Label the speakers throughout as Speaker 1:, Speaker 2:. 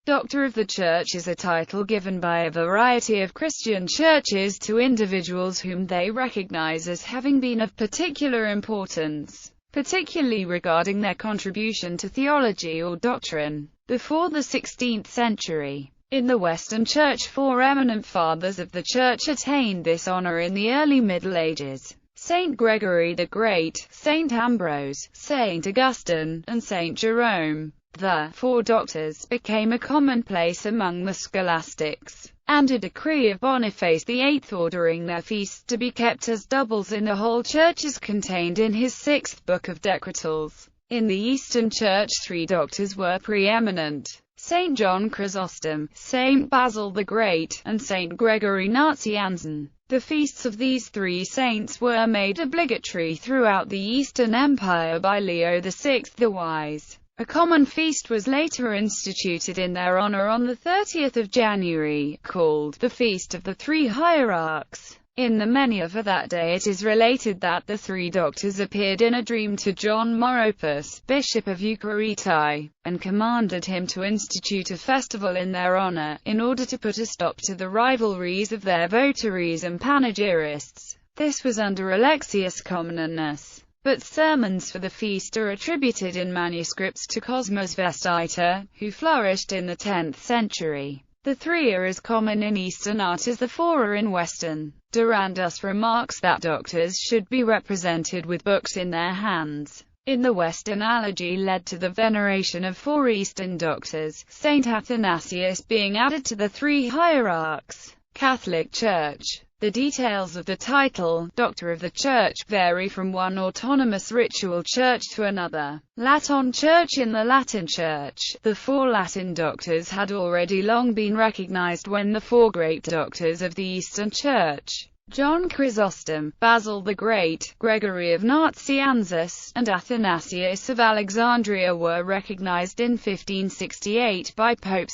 Speaker 1: Doctor of the Church is a title given by a variety of Christian churches to individuals whom they recognize as having been of particular importance, particularly regarding their contribution to theology or doctrine. Before the 16th century, in the Western Church, four eminent fathers of the Church attained this honor in the early Middle Ages: Saint Gregory the Great, Saint Ambrose, Saint Augustine, and Saint Jerome. The four doctors became a commonplace among the scholastics, and a decree of Boniface VIII ordering their feasts to be kept as doubles in the whole Church is contained in his sixth book of Decretals. In the Eastern Church, three doctors were preeminent: Saint John Chrysostom, Saint Basil the Great, and Saint Gregory Nazianzen. The feasts of these three saints were made obligatory throughout the Eastern Empire by Leo VI the Wise. A common feast was later instituted in their honor on the 30th of January, called the Feast of the Three Hierarchs. In the Menia for that day it is related that the three doctors appeared in a dream to John Moropus, Bishop of Eucharitae, and commanded him to institute a festival in their honor, in order to put a stop to the rivalries of their votaries and panegyrists. This was under Alexius Comnenus, but sermons for the feast are attributed in manuscripts to Cosmas Vestita, who flourished in the 10th century. The three are as common in Eastern art as the four are in Western. Durandus remarks that doctors should be represented with books in their hands. In the West, analogy led to the veneration of four Eastern doctors, Saint Athanasius being added to the three hierarchs. Catholic Church. The details of the title, Doctor of the Church, vary from one autonomous ritual church to another. Latin Church. In the Latin Church, the four Latin doctors had already long been recognized when the four great doctors of the Eastern Church, John Chrysostom, Basil the Great, Gregory of Nazianzus, and Athanasius of Alexandria, were recognized in 1568 by Pope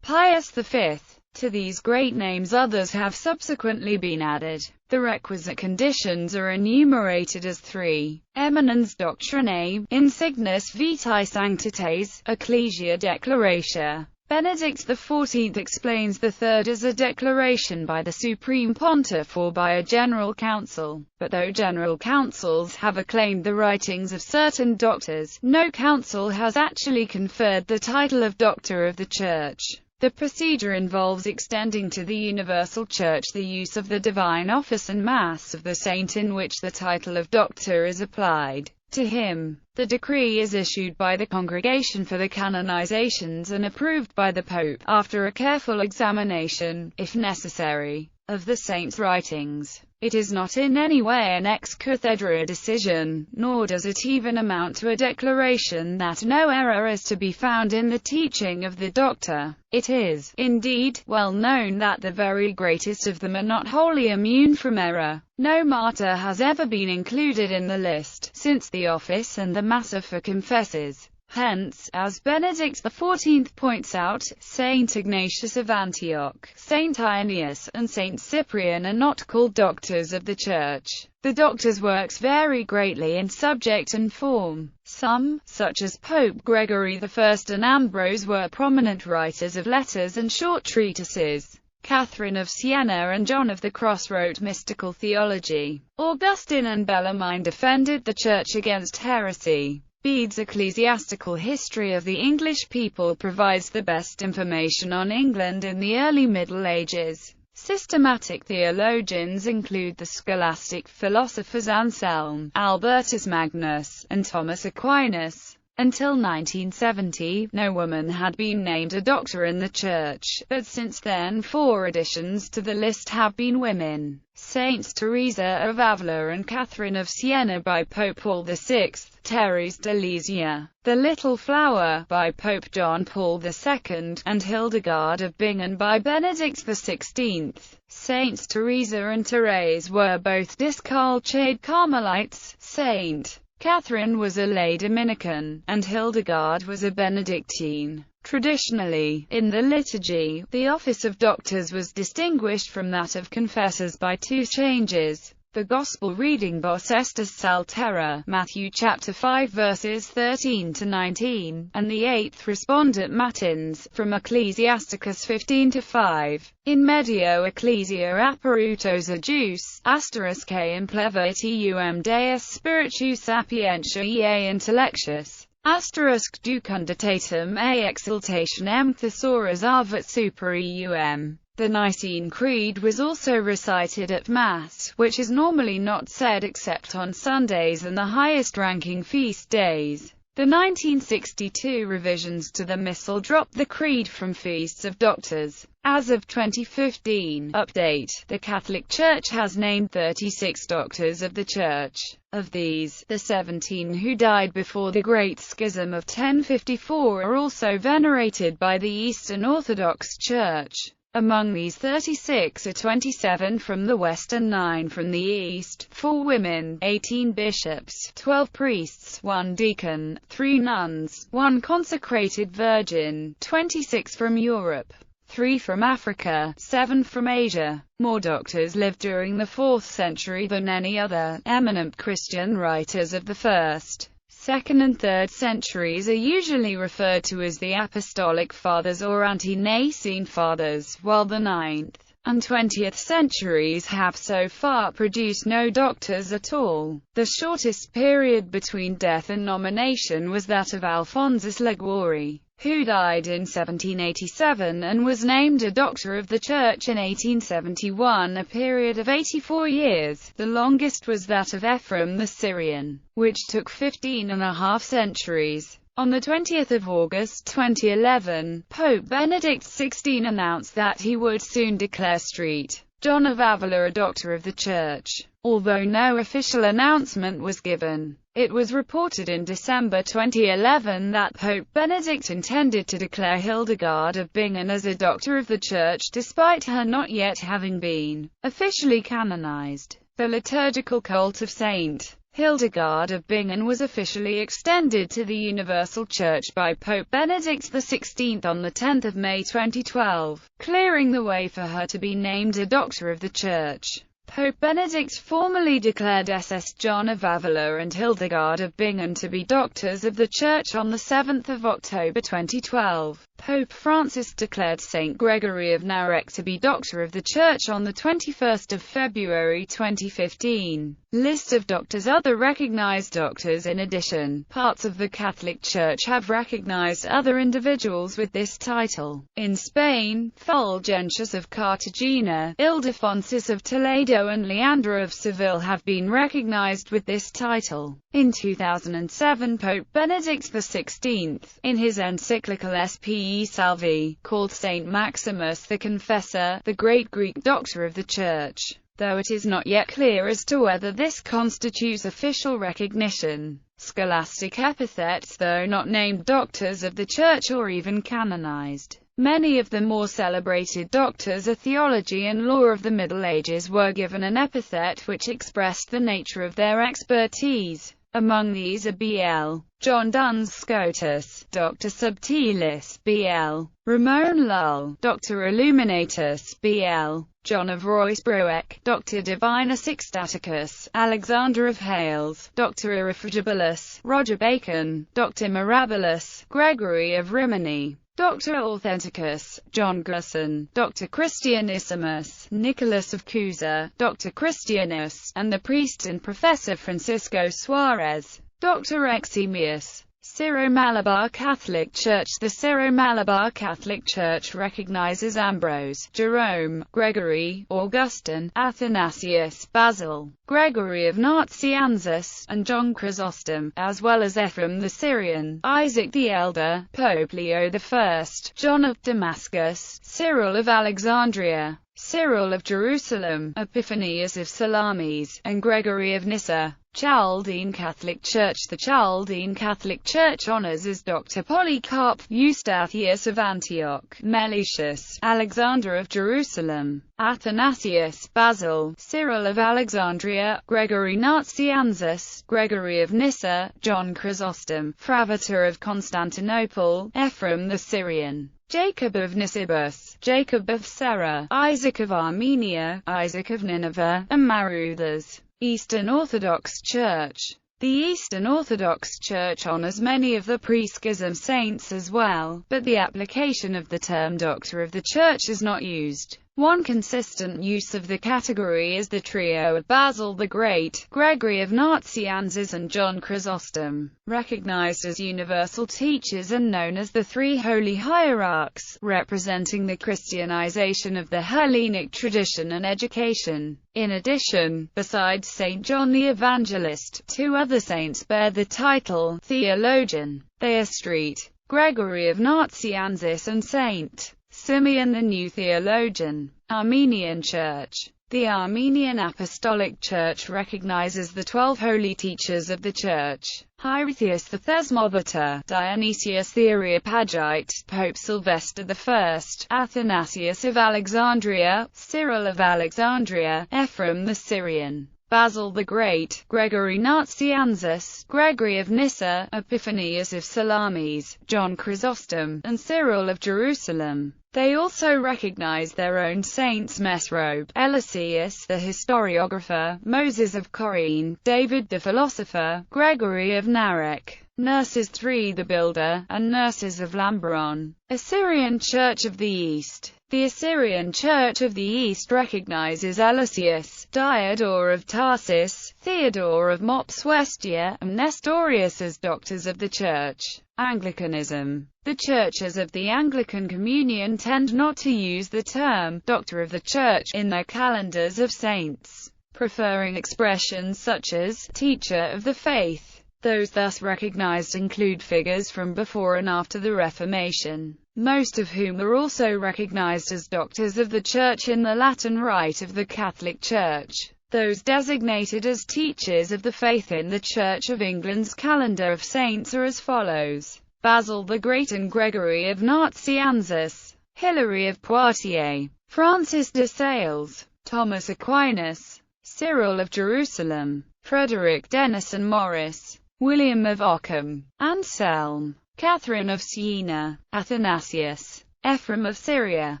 Speaker 1: Pius V. To these great names others have subsequently been added. The requisite conditions are enumerated as 3. Eminens doctrinae, insignis vitae sanctitas, ecclesia declaratio. Benedict XIV explains the third as a declaration by the Supreme Pontiff or by a General Council. But though General Councils have acclaimed the writings of certain doctors, no council has actually conferred the title of Doctor of the Church. The procedure involves extending to the universal Church the use of the divine office and Mass of the saint in which the title of Doctor is applied to him. The decree is issued by the Congregation for the Canonizations and approved by the Pope, after a careful examination, if necessary, of the saint's writings. It is not in any way an ex cathedra decision, nor does it even amount to a declaration that no error is to be found in the teaching of the doctor. It is, indeed, well known that the very greatest of them are not wholly immune from error. No martyr has ever been included in the list, since the office and the Mass are for confessors. Hence, as Benedict XIV points out, Saint Ignatius of Antioch, Saint Irenaeus, and Saint Cyprian are not called doctors of the Church. The doctors' works vary greatly in subject and form. Some, such as Pope Gregory I and Ambrose, were prominent writers of letters and short treatises. Catherine of Siena and John of the Cross wrote mystical theology. Augustine and Bellarmine defended the Church against heresy. Bede's Ecclesiastical History of the English People provides the best information on England in the early Middle Ages. Systematic theologians include the scholastic philosophers Anselm, Albertus Magnus, and Thomas Aquinas. Until 1970, no woman had been named a doctor in the Church, but since then 4 additions to the list have been women: Saints Teresa of Avila and Catherine of Siena by Pope Paul VI, Thérèse de Lisieux, The Little Flower by Pope John Paul II, and Hildegard of Bingen by Benedict XVI. Saints Teresa and Thérèse were both Discalced Carmelites. Saint Catherine was a lay Dominican, and Hildegard was a Benedictine. Traditionally, in the liturgy, the office of doctors was distinguished from that of confessors by 2 changes. The Gospel reading Vos Estis Saltera, Matthew chapter 5 verses 13 to 19, and the eighth respondent Matins, from Ecclesiasticus 15 to 5. In medio ecclesia apparutos adjus, asterisk implevitium deus spiritus sapientiae intellectus, asterisk ducunditatum a exultation thesaurus avat super eum. The Nicene Creed was also recited at Mass, which is normally not said except on Sundays and the highest-ranking feast days. The 1962 revisions to the Missal dropped the Creed from Feasts of Doctors. As of 2015 update, the Catholic Church has named 36 Doctors of the Church. Of these, the 17 who died before the Great Schism of 1054 are also venerated by the Eastern Orthodox Church. Among these 36 are 27 from the West and 9 from the East, 4 women, 18 bishops, 12 priests, 1 deacon, 3 nuns, 1 consecrated virgin, 26 from Europe, 3 from Africa, 7 from Asia. More doctors lived during the 4th century than any other. Eminent Christian writers of the 1st, 2nd and 3rd centuries are usually referred to as the Apostolic Fathers or Ante-Nicene Fathers, while the 9th and 20th centuries have so far produced no doctors at all. The shortest period between death and nomination was that of Alphonsus Liguori, who died in 1787 and was named a Doctor of the Church in 1871, a period of 84 years. The longest was that of Ephraim the Syrian, which took 15.5 centuries. On the 20th of August 2011, Pope Benedict XVI announced that he would soon declare St. John of Avila a Doctor of the Church. Although no official announcement was given, it was reported in December 2011 that Pope Benedict intended to declare Hildegard of Bingen as a Doctor of the Church despite her not yet having been officially canonized. The liturgical cult of St. Hildegard of Bingen was officially extended to the Universal Church by Pope Benedict XVI on 10 May 2012, clearing the way for her to be named a Doctor of the Church. Pope Benedict formally declared SS John of Avila and Hildegard of Bingen to be Doctors of the Church on 7 October 2012. Pope Francis declared Saint Gregory of Narek to be Doctor of the Church on 21 February 2015. List of doctors. Other recognized doctors. In addition, parts of the Catholic Church have recognized other individuals with this title. In Spain, Fulgentius of Cartagena, Ildefonsus of Toledo and Leandro of Seville have been recognized with this title. In 2007, Pope Benedict XVI, in his encyclical Spe Salvi, called Saint Maximus the Confessor, the great Greek Doctor of the Church, though it is not yet clear as to whether this constitutes official recognition. Scholastic epithets, though not named Doctors of the Church or even canonized. Many of the more celebrated doctors of theology and law of the Middle Ages were given an epithet which expressed the nature of their expertise. Among these are B.L. John Duns Scotus, Doctor Subtilis, B.L. Ramon Lull, Doctor Illuminatus, B.L. John of Roysbroek, Doctor Divinus Ecstaticus, Alexander of Hales, Doctor Irrefragabilis, Roger Bacon, Doctor Mirabilis, Gregory of Rimini, Doctor Authenticus, John Gusson, Doctor Christianissimus, Nicholas of Cusa, Doctor Christianus, and the priest and professor Francisco Suarez, Doctor Eximius. Syro-Malabar Catholic Church. The Syro-Malabar Catholic Church recognizes Ambrose, Jerome, Gregory, Augustine, Athanasius, Basil, Gregory of Nazianzus, and John Chrysostom, as well as Ephraim the Syrian, Isaac the Elder, Pope Leo I, John of Damascus, Cyril of Alexandria, Cyril of Jerusalem, Epiphanius of Salamis, and Gregory of Nyssa. Chaldean Catholic Church. The Chaldean Catholic Church honors as Dr. Polycarp, Eustathius of Antioch, Meletius, Alexander of Jerusalem, Athanasius, Basil, Cyril of Alexandria, Gregory Nazianzus, Gregory of Nyssa, John Chrysostom, Fravitor of Constantinople, Ephraim the Syrian, Jacob of Nisibis, Jacob of Serra, Isaac of Armenia, Isaac of Nineveh, and Maruthas. Eastern Orthodox Church. The Eastern Orthodox Church honors many of the pre-schism saints as well, but the application of the term Doctor of the Church is not used. One consistent use of the category is the trio of Basil the Great, Gregory of Nazianzus and John Chrysostom, recognized as universal teachers and known as the Three Holy Hierarchs, representing the Christianization of the Hellenic tradition and education. In addition, besides St. John the Evangelist, two other saints bear the title theologian. They are St. Gregory of Nazianzus and St. Simeon the New Theologian. Armenian Church. The Armenian Apostolic Church recognizes the 12 holy teachers of the Church: Hierotheus the Thesmopater, Dionysius the Areopagite, Pope Sylvester I, Athanasius of Alexandria, Cyril of Alexandria, Ephraim the Syrian, Basil the Great, Gregory Nazianzus, Gregory of Nyssa, Epiphanius of Salamis, John Chrysostom, and Cyril of Jerusalem. They also recognize their own saints: Mesrobe, Eliseus the historiographer, Moses of Corine, David the philosopher, Gregory of Narek, Nurses III the builder, and Nurses of Lambaron. Assyrian Church of the East. The Assyrian Church of the East recognizes Eliseus, Diodor of Tarsus, Theodore of Mopsuestia, and Nestorius as doctors of the Church. Anglicanism. The churches of the Anglican Communion tend not to use the term Doctor of the Church in their calendars of saints, preferring expressions such as Teacher of the Faith. Those thus recognized include figures from before and after the Reformation, most of whom are also recognized as Doctors of the Church in the Latin Rite of the Catholic Church. Those designated as Teachers of the Faith in the Church of England's calendar of saints are as follows: Basil the Great and Gregory of Nazianzus, Hilary of Poitiers, Francis de Sales, Thomas Aquinas, Cyril of Jerusalem, Frederick Denison Morris, William of Ockham, Anselm, Catherine of Siena, Athanasius, Ephraim of Syria,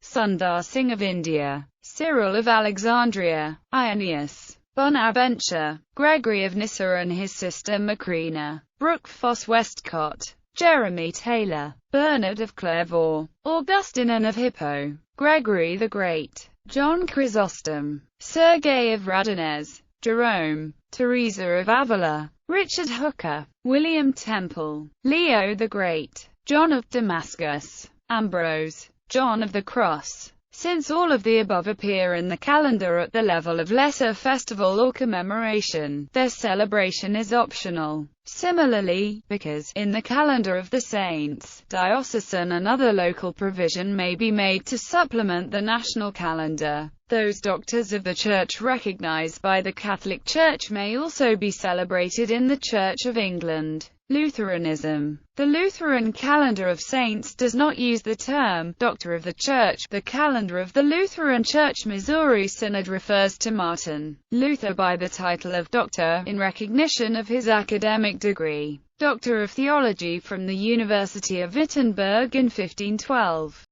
Speaker 1: Sundar Singh of India, Cyril of Alexandria, Irenaeus, Bonaventure, Gregory of Nyssa and his sister Macrina, Brooke Foss Westcott, Jeremy Taylor, Bernard of Clairvaux, Augustine and of Hippo, Gregory the Great, John Chrysostom, Sergei of Radonez, Jerome, Teresa of Avila, Richard Hooker, William Temple, Leo the Great, John of Damascus, Ambrose, John of the Cross. Since all of the above appear in the calendar at the level of lesser festival or commemoration, their celebration is optional. Similarly, because, in the calendar of the saints, diocesan and other local provision may be made to supplement the national calendar, those doctors of the Church recognized by the Catholic Church may also be celebrated in the Church of England. Lutheranism. The Lutheran calendar of saints does not use the term Doctor of the Church. The calendar of the Lutheran Church Missouri Synod refers to Martin Luther by the title of Doctor, in recognition of his academic degree, Doctor of Theology from the University of Wittenberg in 1512.